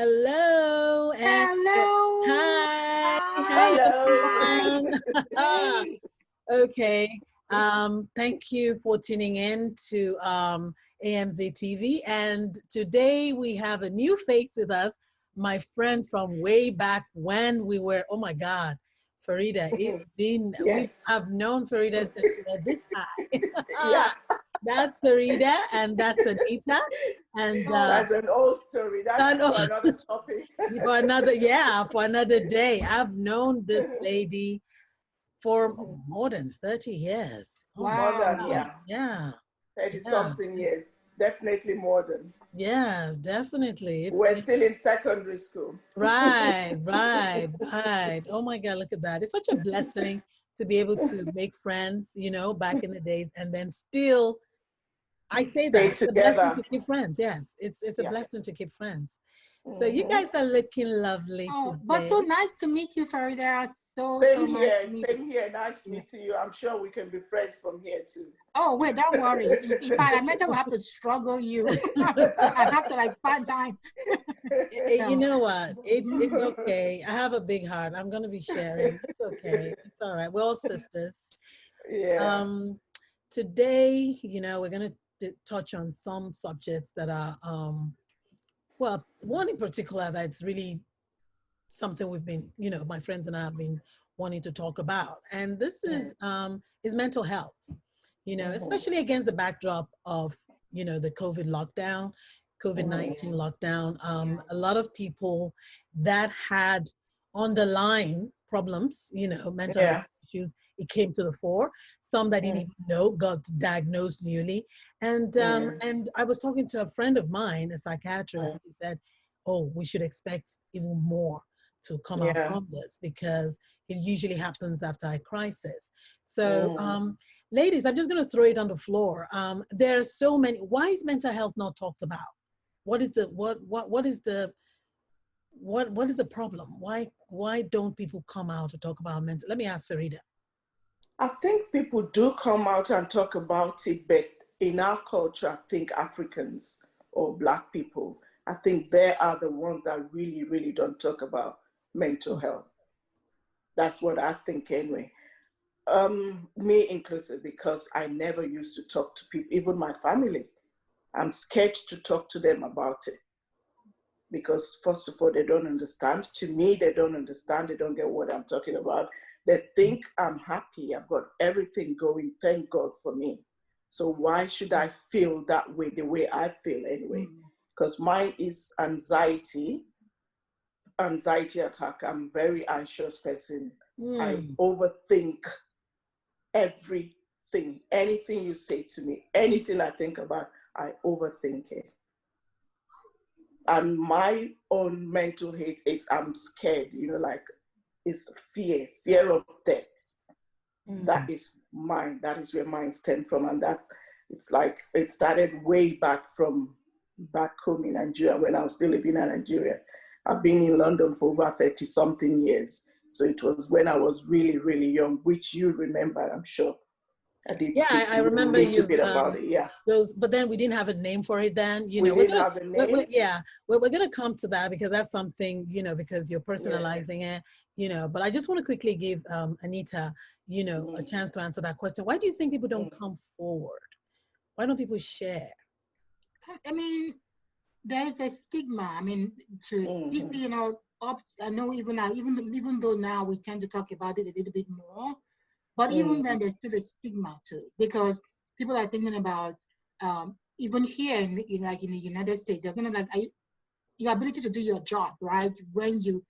Hello and Hello. hi. Hi Hi. everyone. Okay. Thank you for tuning in to AMZ TV. And today we have a new face with us, my friend from way back when we were, oh my God, Farida. We Yes. have known Farida since we were this high. Yeah. That's Farida and that's Anita. And That's an old story. That's for another topic. for another day. I've known this lady for more than 30 years. Oh my More than, God. yeah, Yeah. 30 Yeah. something years. Definitely more than. Yes, definitely. It's We're been still in secondary school. right. Oh my God, look at that. It's such a blessing to be able to make friends, back in the days and then still I say Stay that it's a blessing together. to keep friends. Yes, it's a Yeah. blessing to keep friends. So you guys are looking lovely Oh, but today. so nice to meet you, Farida. So Same nice here. to meet Same you. here. Nice meeting you. I'm sure we can be friends from here too. Oh, wait, don't worry. If I met her, we'll have to struggle you. I have to find time. You No. know what? It's okay. I have a big heart. I'm gonna be sharing. It's okay. It's all right. We're all sisters. Yeah. Um, Today, we're gonna touch on some subjects that are well, one in particular that's really something we've been, my friends and I have been wanting to talk about. And this is mental health, especially against the backdrop of, the COVID lockdown, COVID-19 lockdown. A lot of people that had underlying problems, mental health Yeah. issues, it came to the fore. Some that didn't even know got diagnosed newly. And I was talking to a friend of mine, a psychiatrist, and he said, oh, we should expect even more to come out Yeah. from this because it usually happens after a crisis. So, Mm. ladies, I'm just going to throw it on the floor. There are so many. Why is mental health not talked about? What is the what is the problem? Why don't people come out to talk about mental? Let me ask Farida. I think people do come out and talk about it, but in our culture, I think Africans or Black people, I think they are the ones that really, really don't talk about mental health. That's what I think anyway. Me inclusive, because I never used to talk to people, even my family. I'm scared to talk to them about it because first of all, they don't understand. To me, they don't understand. They don't get what I'm talking about. They think I'm happy. I've got everything going. Thank God for me. So why should I feel that way, the way I feel anyway? Because mine is anxiety attack. I'm a very anxious person. I overthink everything. Anything you say to me, anything I think about, I overthink it. And my own mental hate, I'm scared, it's fear of death. That is mine. That is where mine stems from. And that it's like, it started way back from back home in Nigeria when I was still living in Nigeria. I've been in London for over 30 something years. So it was when I was really, really young, which you remember, I'm sure. I did speak I to you a remember little you bit about it, yeah. but then we didn't have a name for it then. We didn't have a name. We're gonna come to that because that's something, because you're personalizing it, but I just want to quickly give Anita, a chance to answer that question. Why do you think people don't come forward? Why don't people share? I mean, there's a stigma. I mean, I know even now, even though now we tend to talk about it a little bit more, but even then, there's still a stigma to it because people are thinking about, even here in the United States, they're gonna your ability to do your job, right? When you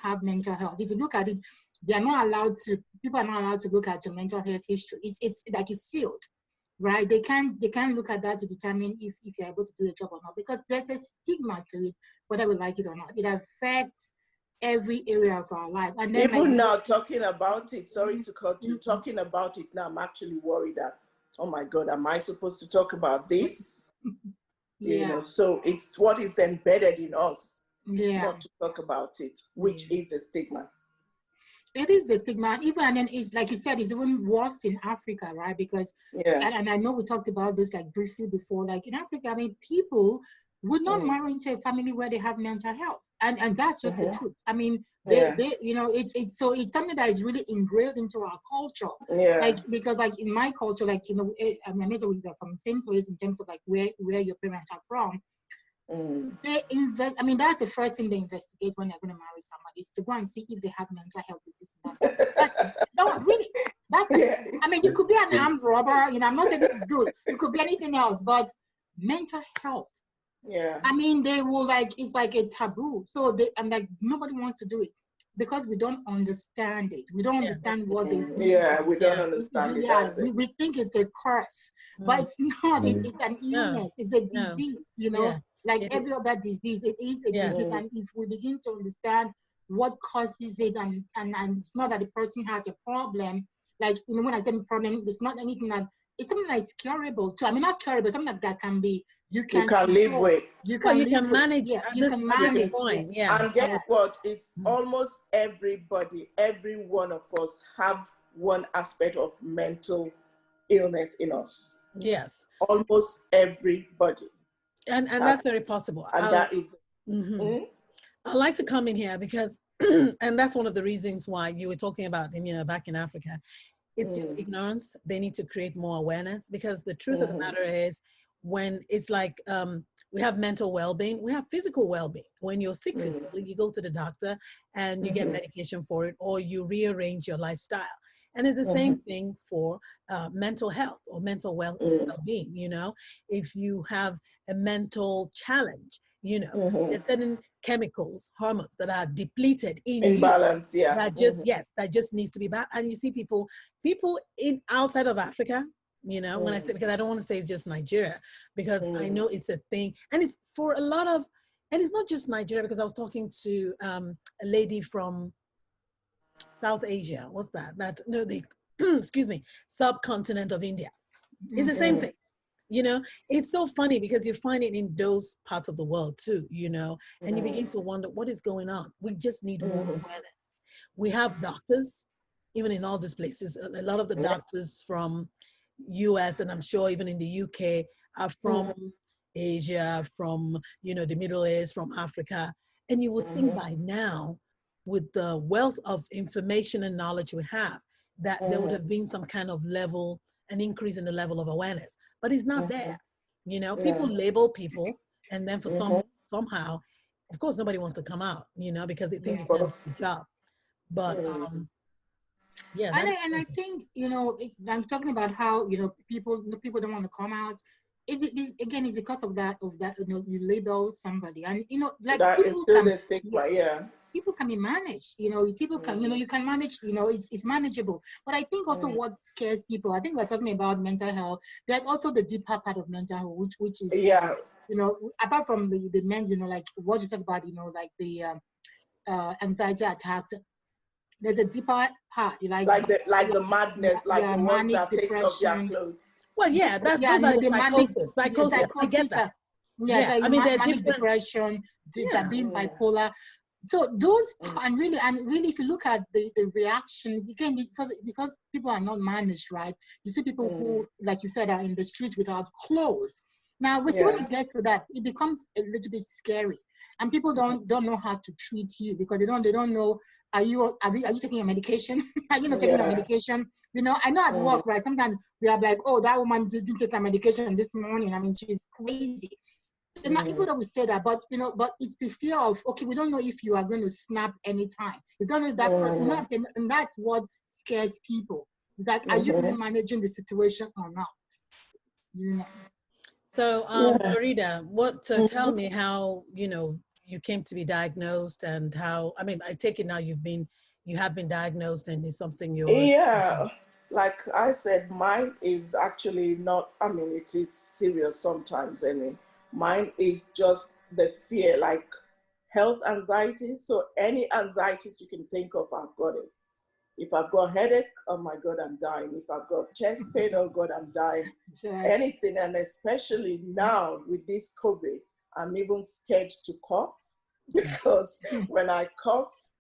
have mental health. If you look at it, people are not allowed to look at your mental health history. It's like it's sealed, right? They can't look at that to determine if you're able to do a job or not because there's a stigma to it, whether we like it or not. It affects every area of our life. And then even now talking about it, sorry to cut you, talking about it now, I'm actually worried that, oh my God, am I supposed to talk about this? So it's what is embedded in us not to talk about it, which is a stigma. It is a stigma, and then it's like you said, it's even worse in Africa, right? Because and I know we talked about this briefly before, in Africa, I mean, people would not marry into a family where they have mental health, and that's just the truth. I mean, Yeah. they you know, it's something that is really ingrained into our culture. Yeah. Like, because like in my culture, like, you know, I mean, we're from the same place in terms of like where your parents are from. They invest. I mean, that's the first thing they investigate when they're going to marry somebody, is to go and see if they have mental health disease. No, really. That's. Yeah. I mean, you could be an armed robber. You know, I'm not saying this is good. You could be anything else, but mental health. Yeah. I mean, they will, like, it's like a taboo. So I'm like, nobody wants to do it because we don't understand it. We don't understand what they do. Yeah, we don't understand it. Yeah, we think it's a curse, but it's not. It's an illness. It's a disease, you know, like every other disease. It is a disease. And if we begin to understand what causes it, and it's not that the person has a problem, like, you know, when I say problem, it's not anything that, it's something that's curable too. I mean, not curable, something that can be, you can live with. You can, you can manage. Yeah, you can manage. Yeah. And guess what? It's almost everybody, every one of us have one aspect of mental illness in us. Yes. Almost everybody. And that's very possible. And that is. I like to come in here because, and that's one of the reasons why you were talking about, you know, back in Africa. It's just ignorance. They need to create more awareness, because the truth of the matter is, when it's like we have mental well-being, we have physical well-being. When you're sick physically, you go to the doctor and you get medication for it, or you rearrange your lifestyle. And it's the same thing for mental health or mental well-being. You know, if you have a mental challenge, you know, there's certain chemicals, hormones that are depleted in balance. Yeah. That just that just needs to be back. And you see people in outside of Africa, you know, when I say, because I don't want to say it's just Nigeria, because I know it's a thing, and it's for a lot of, and it's not just Nigeria, because I was talking to a lady from South Asia. What's that? Excuse me, subcontinent of India. It's the same thing. You know, it's so funny because you find it in those parts of the world too, you know, and you begin to wonder what is going on. We just need more awareness. We have doctors, even in all these places. A lot of the doctors from US, and I'm sure even in the UK, are from Asia, from, you know, the Middle East, from Africa. And you would think by now, with the wealth of information and knowledge we have, that there would have been some kind of an increase in the level of awareness, but it's not there. You know, people label people, and then for somehow, of course, nobody wants to come out, you know, because they think you can't do the job. But and I think, you know, I'm talking about how, you know, people don't want to come out. Again, it's because of that, you know, you label somebody, and, you know, like, that is still the stigma. People can be managed, you know, people can, you know, you can manage, you know, it's manageable. But I think also what scares people, I think we're talking about mental health, there's also the deeper part of mental health, which is, you know, apart from the men, you know, like what you talk about, you know, like the anxiety attacks, there's a deeper part, like the madness, like the ones that takes off their clothes. Well, yeah, those are the psychosis. I get that. Yeah, I mean, they're manic different. depression, being bipolar. So those, and really, if you look at the reaction, again, because people are not managed, right? You see people who, like you said, are in the streets without clothes. Now, we see when it gets to that, it becomes a little bit scary, and people don't know how to treat you, because they don't know, are you taking your medication? Are you not taking your medication? You know, I know at work, right? Sometimes we are like, oh, that woman didn't take her medication this morning. I mean, she's crazy. Not people that will say that, but, you know, but it's the fear of, okay, we don't know if you are going to snap anytime. We don't know if that person, and that's what scares people. It's like, are you really managing the situation or not? You know. So, Farida, tell me how, you know, you came to be diagnosed, and how, I mean, I take it now you have been diagnosed, and it's something you're... Yeah, like I said, mine is actually not, I mean, it is serious sometimes, anyway. Mine is just the fear, like health anxiety. So any anxieties you can think of, I've got it. If I've got headache, oh my God, I'm dying. If I've got chest pain, oh God, I'm dying. Anything, and especially now with this COVID, I'm even scared to cough, because when I cough,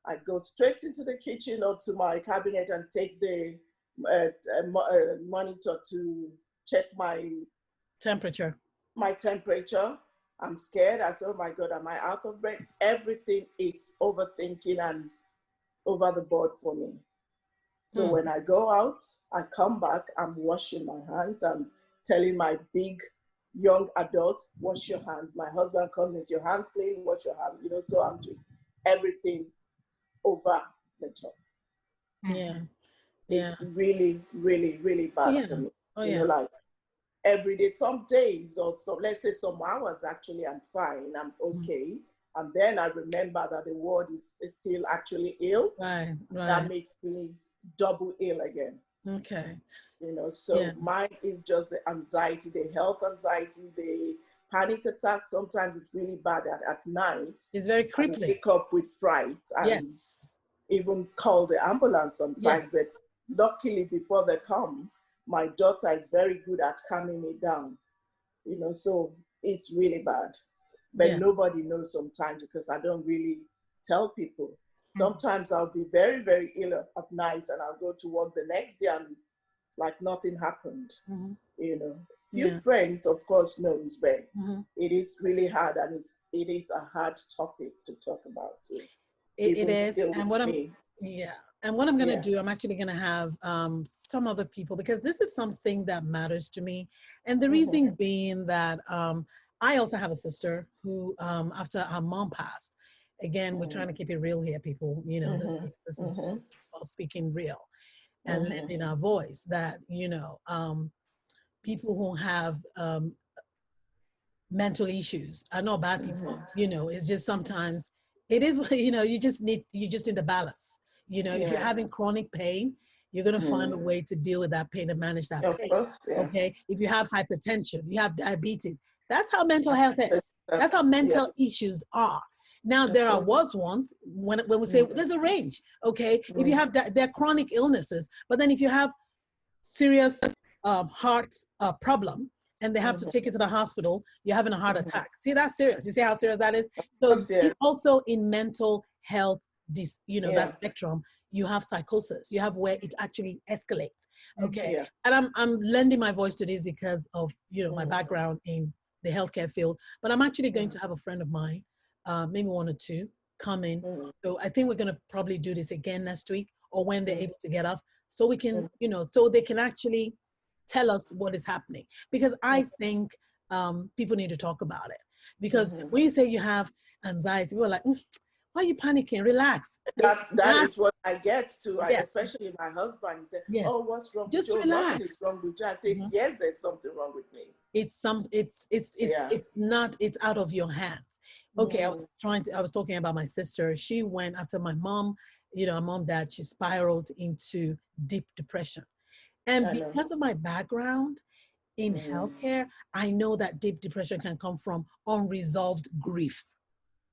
I go straight into the kitchen or to my cabinet and take the monitor to check my temperature. I'm scared. I say, oh my God, am I out of breath? Everything is overthinking and over the board for me. So when I go out, I come back, I'm washing my hands. I'm telling my big young adults, wash your hands. My husband comes, is your hands clean? Wash your hands. You know, so I'm doing everything over the top. Yeah. It's really, really, really bad for me. You know, like every day, some days or some, let's say some hours actually, I'm fine, I'm okay. And then I remember that the world is still actually ill. Right. That makes me double ill again. Okay. You know, so mine is just the anxiety, the health anxiety, the panic attack. Sometimes it's really bad at night. It's very crippling. I wake up with fright and even call the ambulance sometimes. But luckily, before they come, my daughter is very good at calming me down. You know, so it's really bad. But nobody knows sometimes because I don't really tell people. Sometimes I'll be very, very ill at night and I'll go to work the next day and like nothing happened. You know, few friends, of course, knows, but it is really hard and it is a hard topic to talk about too. It is. And what I'm going to do, I'm actually going to have some other people, because this is something that matters to me. And the reason being that I also have a sister who, after her mom passed, again, we're trying to keep it real here, people. You know, this is us speaking real and lending our voice, that, you know, people who have mental issues are not bad people. You know, it's just sometimes it is, you know, you just need the balance. You know, if you're having chronic pain, you're going to find a way to deal with that pain and manage that pain. Okay. If you have hypertension, you have diabetes, that's how mental health is. That's how mental issues are. Now, there was once when we say there's a range. Okay. If you have, they're chronic illnesses, but then if you have serious heart problem, and they have to take it to the hospital, you're having a heart attack. See, that's serious. You see how serious that is? So also in mental health, you know, that spectrum, you have psychosis. You have where it actually escalates. Okay. And I'm lending my voice to this because of, you know, my background in the healthcare field, but I'm actually going to have a friend of mine, maybe one or two, come in. So I think we're going to probably do this again next week, or when they're able to get off, so we can, you know, so they can actually tell us what is happening. Because I think people need to talk about it. Because when you say you have anxiety, we're like, why are you panicking? Relax. That is what I get to, especially my husband. He said, oh, what's wrong Just with you? relax. Nothing is wrong with you. I say, yes, there's something wrong with me. It's not, it's out of your hands. Okay, I was talking about my sister. She went after my mom, you know, mom, dad, she spiraled into deep depression. And because of my background in healthcare, I know that deep depression can come from unresolved grief.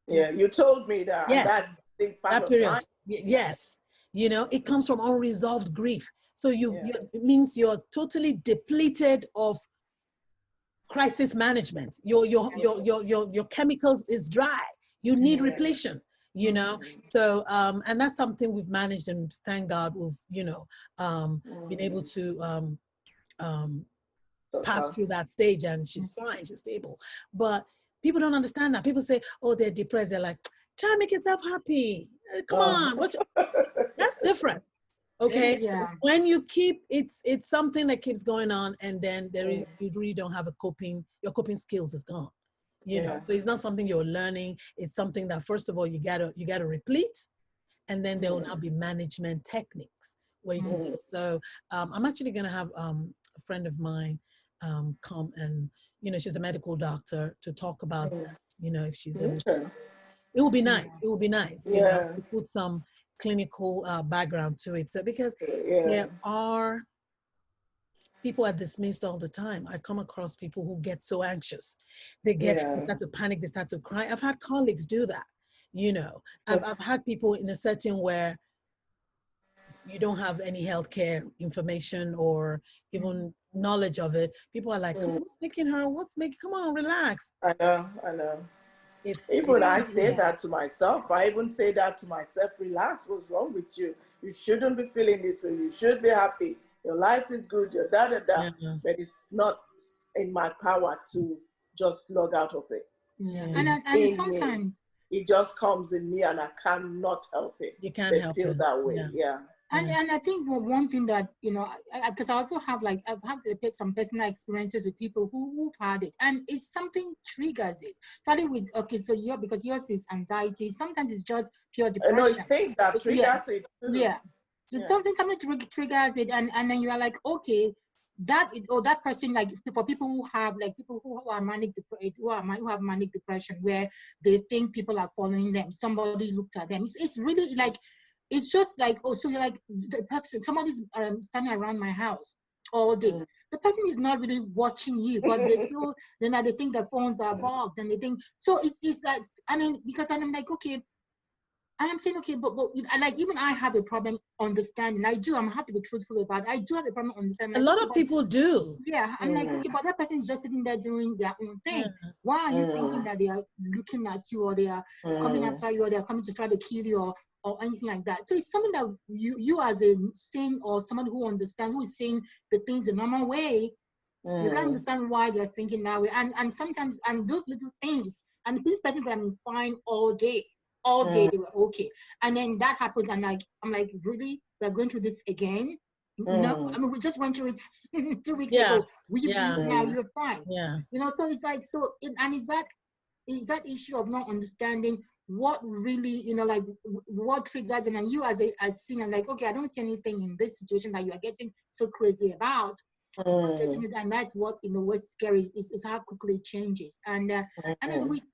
Yeah, you told me that. Yes, that's that period. Yes, you know, it comes from unresolved grief. So it means you're totally depleted of crisis management. Your chemicals is dry. You need repletion. You know, so and that's something we've managed, and thank God we've, you know, been able to pass through that stage, and she's fine, she's stable. But people don't understand that. People say, oh, they're depressed. They're like, try to make yourself happy. Come on, that's different. Okay. Yeah. When you keep it's something that keeps going on, and then you really don't have your coping skills is gone. You know, so it's not something you're learning. It's something that, first of all, you gotta replete, and then there will now be management techniques where you can do. So I'm actually gonna have a friend of mine come, and, you know, she's a medical doctor, to talk about this. You know, if she's able to. It will be nice. It will be nice. You know, to put some clinical background to it. So because there are people are dismissed all the time. I come across people who get so anxious. They start to panic, they start to cry. I've had colleagues do that. You know, I've had people in a setting where you don't have any healthcare information or even knowledge of it. People are like, what's making her? Come on, relax. I know. I say that to myself. I even say that to myself, relax, what's wrong with you? You shouldn't be feeling this way. You should be happy. Your life is good, you're da-da-da. But it's not in my power to just log out of it. Yeah. It's And in me. sometimes It just comes in me and I cannot help it. You can't They help feel it. that way. Yeah. and I think one thing that, you know, because I also have like, I've had some personal experiences with people who've had it, and it's something triggers it. Probably with, okay, so because yours is anxiety, sometimes it's just pure depression. No, it's things that triggers it too. Yeah. It's something triggers it, and then you are like, okay, that person, like for people who have like people who are who have manic depression, where they think people are following them, somebody looked at them. It's really like, it's just like, oh, so you're like, the person, somebody's standing around my house all day. The person is not really watching you, but they feel, they think their phones are bugged, and they think, so it's like, and then because I'm like, okay. And I'm saying, okay, but like, even I have a problem understanding. I have to be truthful about it. I do have a problem understanding. A lot of people do. Yeah, I'm like, okay, but that person is just sitting there doing their own thing. Why are you thinking that they are looking at you, or they are coming after you, or they are coming to try to kill you, or anything like that? So it's something that you as a sane, or someone who understands, who is saying the things the normal way, you can understand why they're thinking that way. And sometimes, and those little things, and this person could have been fine all day they were okay, and then that happens, and I'm like, really, we're going through this again? No, I mean, we just went through it 2 weeks ago. Now you're fine. You know, so it's like, and is that issue of not understanding what really, you know, like what triggers, and then you as seen, and like, okay, I don't see anything in this situation that you are getting so crazy about. And that's what, you know, what's scary is how quickly it changes. And then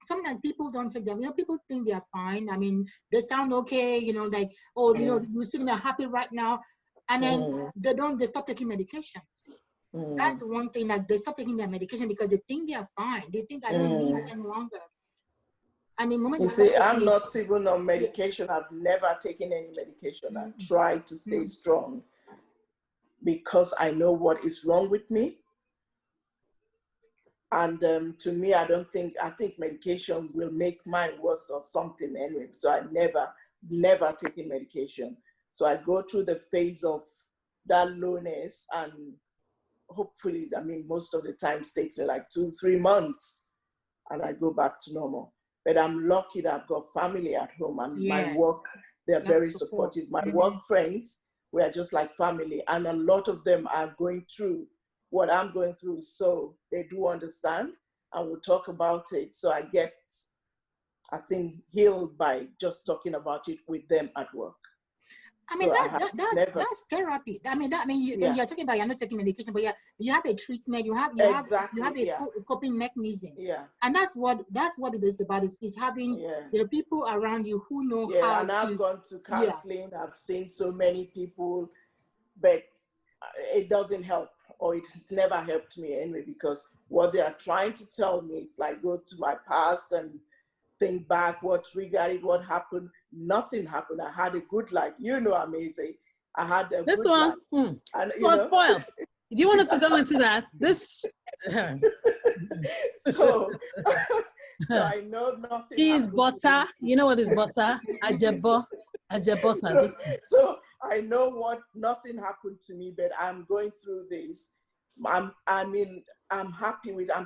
sometimes people don't take them. You know, people think they're fine. I mean, they sound okay. You know, like, oh, you know, you seem happy right now, and then they stop taking medications. That's one thing. Like, they stop taking their medication because they think they're fine. They think, I don't need it any longer. And the moment you see, I'm not even on medication. I've never taken any medication. I try to stay strong, because I know what is wrong with me. And to me, I think medication will make mine worse or something anyway. So I never taken medication. So I go through the phase of that lowness, and hopefully, I mean, most of the time takes me like 2-3 months, and I go back to normal. But I'm lucky that I've got family at home, and my work, they're very supportive. My work friends, we are just like family, and a lot of them are going through what I'm going through, so they do understand, and we'll talk about it. So I get, I think, healed by just talking about it with them at work. I mean, so that's therapy. I mean, when you're talking about, you're not taking medication, but you have a treatment, you have a coping mechanism. And that's what it is about. Is having you know, people around you who know how and I've gone to counseling. I've seen so many people, but it doesn't help, or it's never helped me anyway, because what they are trying to tell me, it's like, go to my past and think back, what triggered it, what happened. Nothing happened. I had a good life. You know, amazing. I had a good life. And you was spoiled. Do you want us to go into that? So I know nothing. Cheese butter. You know what is butter? Ajebo. So I know nothing happened to me, but I'm going through this. I'm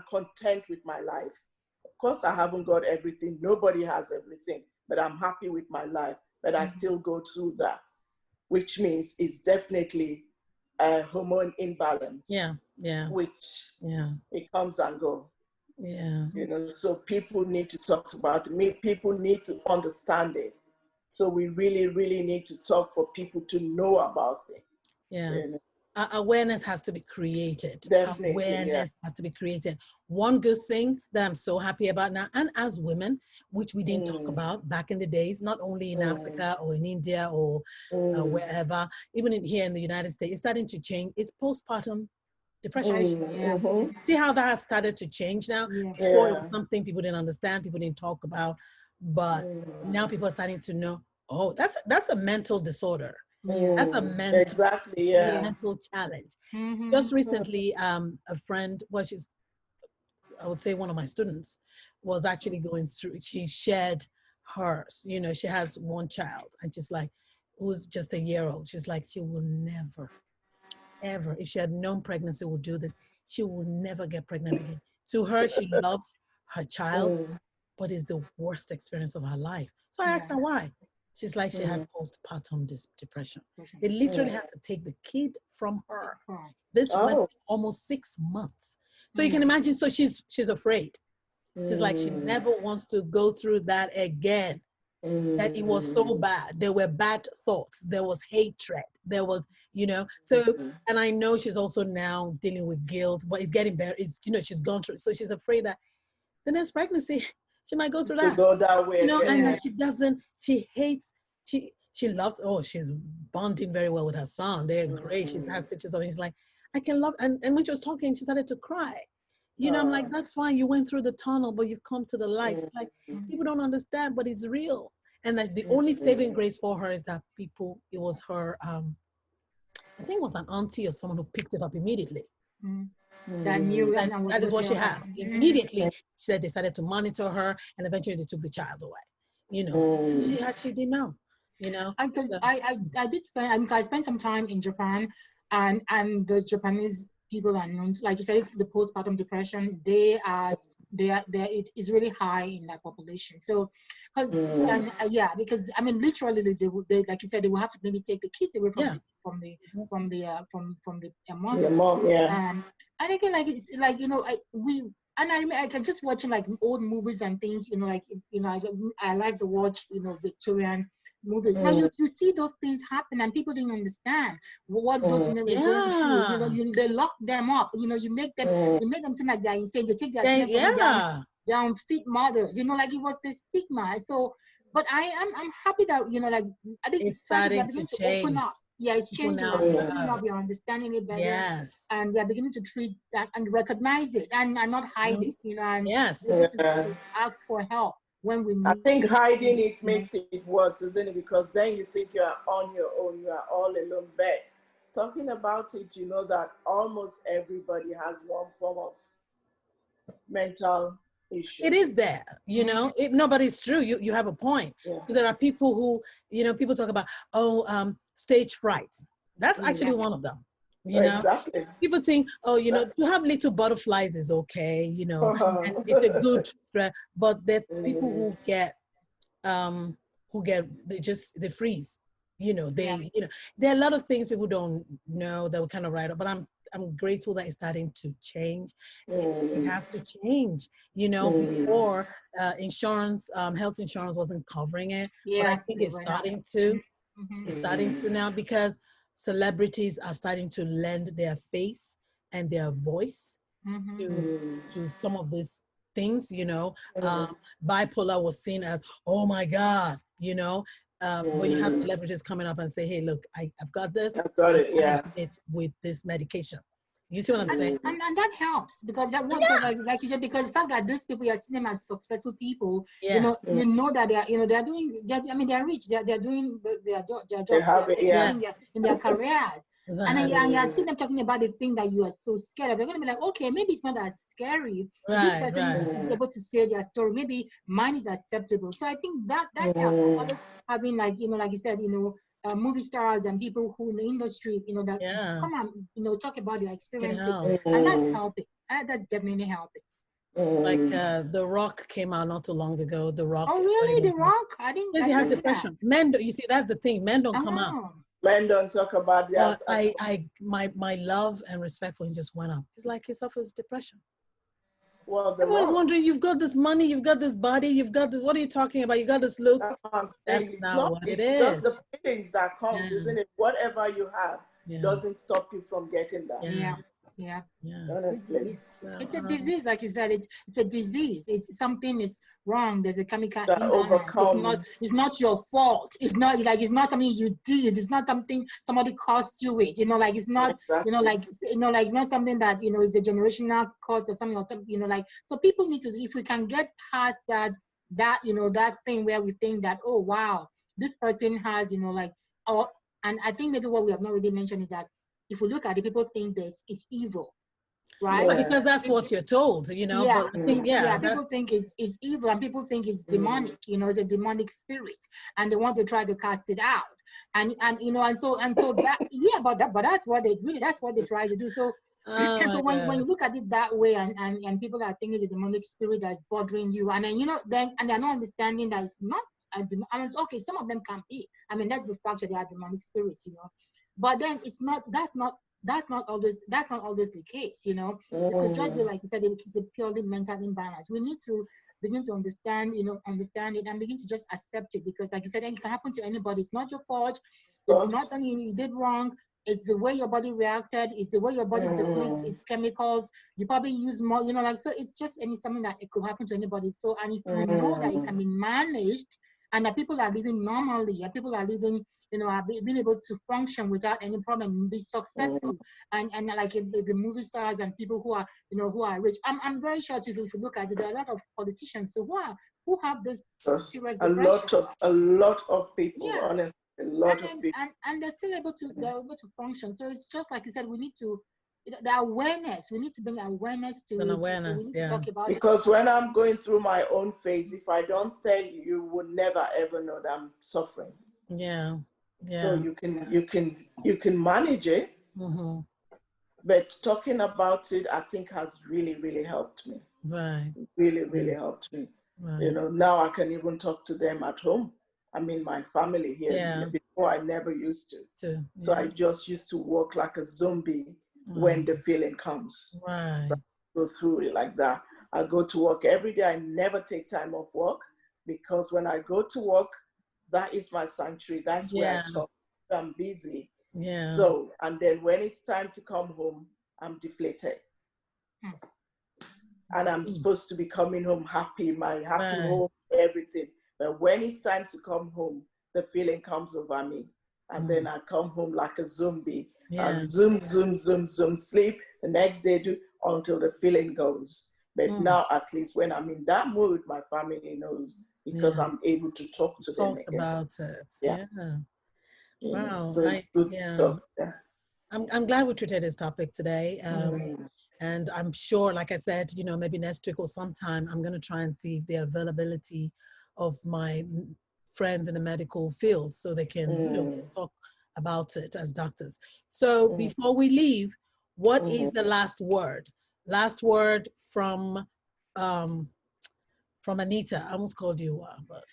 content with my life. Of course, I haven't got everything. Nobody has everything, but I'm happy with my life. But I still go through that, which means it's definitely a hormone imbalance. Which it comes and goes. You know, so people need to talk about it. People need to understand it. So we really, really need to talk for people to know about it. You know? Awareness has to be created. Definitely, awareness has to be created. One good thing that I'm so happy about now, and as women, which we didn't talk about back in the days, not only in Africa or in India or wherever, even here in the United States, it's starting to change. It's postpartum depression. See how that has started to change now? Before, it was something people didn't understand, people didn't talk about, but now people are starting to know, oh, that's a mental disorder. That's a mental challenge. Just recently, a friend, I would say one of my students, was actually going through, she shared hers. You know, she has one child, and she's like, who's just a year old. She's like, she will never, ever, if she had known pregnancy would do this, she will never get pregnant again. To her, she loves her child, but it's the worst experience of her life. So I asked her why. She's like, she had postpartum depression. They literally had to take the kid from her. This went almost 6 months. So you can imagine, so she's afraid. She's like, she never wants to go through that again. That it was so bad. There were bad thoughts. There was hatred. There was, you know, so, and I know she's also now dealing with guilt, but it's getting better. It's, you know, she's gone through, so she's afraid that the next pregnancy, she might go through that. Go that way, you know, and that she doesn't, she hates, she loves, she's bonding very well with her son. They're great. She has pictures of him. She's like, I can love, and when she was talking, she started to cry. You know, I'm like, that's fine. You went through the tunnel, but you've come to the light. It's like, people don't understand, but it's real. And that the only saving grace for her is that people, it was her, I think it was an auntie or someone who picked it up immediately. That knew that is what she has. Immediately, she said they started to monitor her, and eventually they took the child away. You know, she did know. You know, because I did spend, I spent some time in Japan, and the Japanese people are known to, like, especially the postpartum depression, it is really high in that population. So, because because I mean, literally, they like you said, they will have to maybe take the kids away from the mom. And again, like, it's like, you know, I can just watching like old movies and things, you know, like, you know, I like to watch, you know, Victorian movies. Now you see those things happen, and people didn't understand what those women were going through. You know, they lock them up. You know, you make them seem like they're insane. They take their children they're unfit mothers. You know, like, it was a stigma. So, but I'm happy that, you know, like, I think it's starting to open up. Yeah, it's changing. We're opening up. We're understanding it better. Yes. And we're beginning to treat that and recognize it and not hide it, you know, and to ask for help when we need. I think hiding it makes it worse, isn't it? Because then you think you are on your own, you are all alone. But talking about it, you know that almost everybody has one form of mental issue. It is there, you know. No, but it's true. You have a point. There are people who, you know, people talk about, stage fright. That's actually one of them. You know, exactly. People think, you know, to have little butterflies is okay, you know, and it's a good threat. But there's people who get, they freeze. You know, you know, there are a lot of things people don't know that we kind of write up. But I'm grateful that it's starting to change. It has to change. You know, before insurance, health insurance wasn't covering it. But I think it's starting to. It's starting to now, because celebrities are starting to lend their face and their voice to some of these things, you know. Bipolar was seen as, oh my God, you know. When you have celebrities coming up and say, hey, look, I've got this. I've got it, it's with this medication. You see what I'm saying? And that helps, because that works, like you said, because the fact that these people, you are seeing them as successful people, you know that they are, you know, they're doing, they're rich, they're doing their job, in their careers. And you're seeing them talking about the thing that you are so scared of. You're going to be like, okay, maybe it's not as scary. This person is able to say their story. Maybe mine is acceptable. So I think that helps. Always having, like, you know, like you said, you know, movie stars and people who in the industry, you know, that come and, you know, talk about their experiences, and that's helping. That's definitely helping. Like The Rock came out not too long ago. The Rock. Oh, really? The Rock? I didn't. Because he has depression. Men, you see, that's the thing. Men don't come out. Men don't talk about that. My love and respect for him just went up. It's like he suffers depression. Well, everyone's wondering, you've got this money, you've got this body, you've got this, what are you talking about? You got this look. That's what I'm saying. That's not what it is. Just the feelings that comes, isn't it? Whatever you have doesn't stop you from getting that. Yeah. Honestly. It's a disease, like you said. It's a disease. It's something is wrong. There's a chemical imbalance. It's not your fault. It's not something you did. It's not something somebody caused you with. You know, like, it's not like it's not something that, you know, is a generational cause or something, you know, like. So people need to, if we can get past that you know, that thing where we think that, oh wow, this person has, you know, like, and I think maybe what we have not really mentioned is that if we look at it, people think this is evil, right? Yeah. Because that's what you're told, you know. Yeah, but I think, people think it's evil, and people think it's demonic. You know, it's a demonic spirit, and they want to try to cast it out. And you know, and so that but that's what they try to do. So Oh my So when God. you look at it that way, and people are thinking the demonic spirit that is bothering you, and then then they're not understanding that it's not I mean, okay, some of them can be. I mean, let's be factual, they are demonic spirits, but then it's not. That's not always the case, It could just be like you said, it's a purely mental imbalance. We need to begin to understand it and begin to just accept it, because like you said, it can happen to anybody. It's not your fault. It's not anything you did wrong. It's the way your body reacted. It's the way your body depletes its chemicals. You probably use more, so it's just something that it could happen to anybody. So, and if we know that it can be managed, and that people are living normally, and people are living, are being able to function without any problem, be successful, and like the movie stars and people who are, who are rich. I'm very sure if you look at it, there are a lot of politicians who have this serious depression. A lot of people, Yeah. honestly, a lot of people. And they're still able to function. So it's just like you said, we need to the awareness. We need to bring awareness to An it. awareness, We need to talk about because it. when I'm going through my own phase, if I don't tell you, you would never ever know that I'm suffering. Yeah. So you can manage it, but talking about it, I think, has really, really helped me. Right. Really, really helped me. Right. Now I can even talk to them at home. I mean, my family here. Yeah. Before I never used to. So I just used to walk like a zombie when the feeling comes. Right. So I go through it like that. I go to work every day. I never take time off work, because when I go to work, that is my sanctuary. That's where I talk. I'm busy. Yeah. So, and then when it's time to come home, I'm deflated. And I'm supposed to be coming home happy, my happy home, everything. But when it's time to come home, the feeling comes over me. And then I come home like a zombie and zoom, sleep. The next day, until the feeling goes. But now, at least when I'm in that mood, my family knows, because I'm able to talk to them again. About it. Yeah. Wow. So I'm glad we treated this topic today. And I'm sure, like I said, maybe next week or sometime, I'm going to try and see the availability of my friends in the medical field so they can talk about it as doctors. So before we leave, what is the last word? Last word from Anita. I almost called you but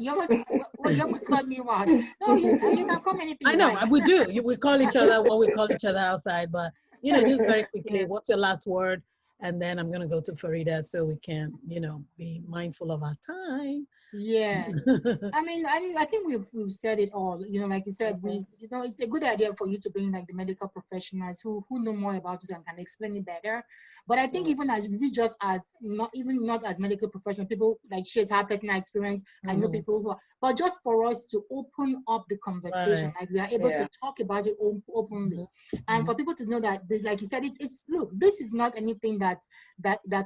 you almost called me one. No, you can call me anything. I know, we do. We call each other what we call each other outside, but just very quickly, what's your last word? And then I'm gonna go to Farida so we can, be mindful of our time. Yes. I mean, I think we've said it all. Like you said, it's a good idea for you to bring like the medical professionals who know more about it and can explain it better. But I think even as we just as not as medical professionals, people like shares our personal experience. I know people who are, but just for us to open up the conversation, like we are able to talk about it openly, and for people to know that, like you said, it's look, this is not anything that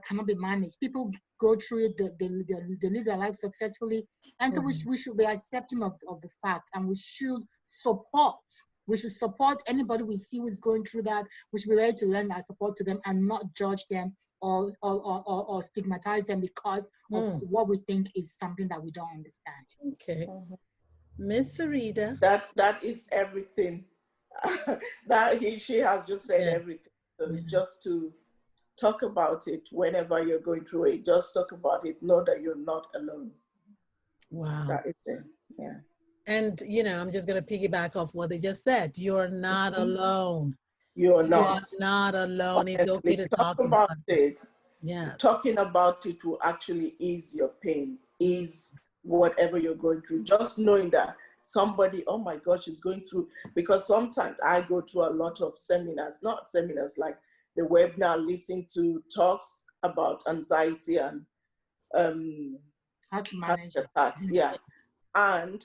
cannot be managed. People go through it, they live their life successfully, and so we should be accepting of the fact, and we should support anybody we see who's going through that. We should be ready to lend our support to them and not judge them or stigmatize them because of what we think is something that we don't understand. Okay. Miss Farida. That is everything. She has just said everything. So it's just to talk about it whenever you're going through it. Just talk about it. Know that you're not alone. Wow. That is it. Yeah. And, I'm just going to piggyback off what they just said. You're not alone. You're not alone. It's okay to talk about it. Yeah. Talking about it will actually ease your pain, ease whatever you're going through. Just knowing that somebody, oh my gosh, is going through, because sometimes I go to a lot of seminars, not seminars like the webinar, listening to talks about anxiety and how to manage attacks. Yeah. And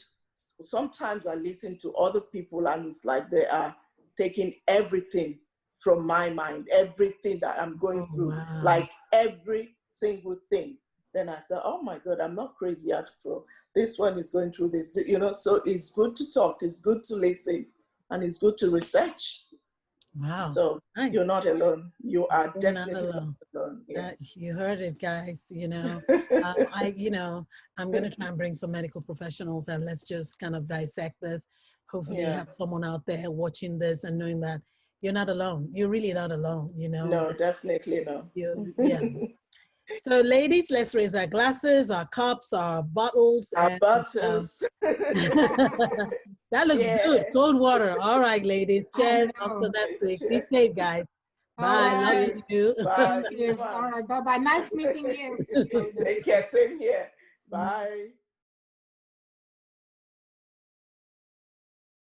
sometimes I listen to other people and it's like they are taking everything from my mind, everything that I'm going through, like every single thing. Then I say, oh my God, I'm not crazy at all. This one is going through this, so it's good to talk, it's good to listen, and it's good to research. Wow. So you're not alone. You are definitely not alone. Yeah. You heard it, guys. I'm going to try and bring some medical professionals and let's just kind of dissect this. Hopefully you have someone out there watching this and knowing that, you're not alone. You're really not alone, you know. No, definitely no. Yeah. So ladies, let's raise our glasses, our cups, our bottles. Our And butters. that looks good. Cold water. All right, ladies. Cheers. Until next week. Be Cheers. safe, guys. Bye. Love you. Bye. Thank you. All right. Bye-bye. Nice meeting you. Take care. Same here. Bye.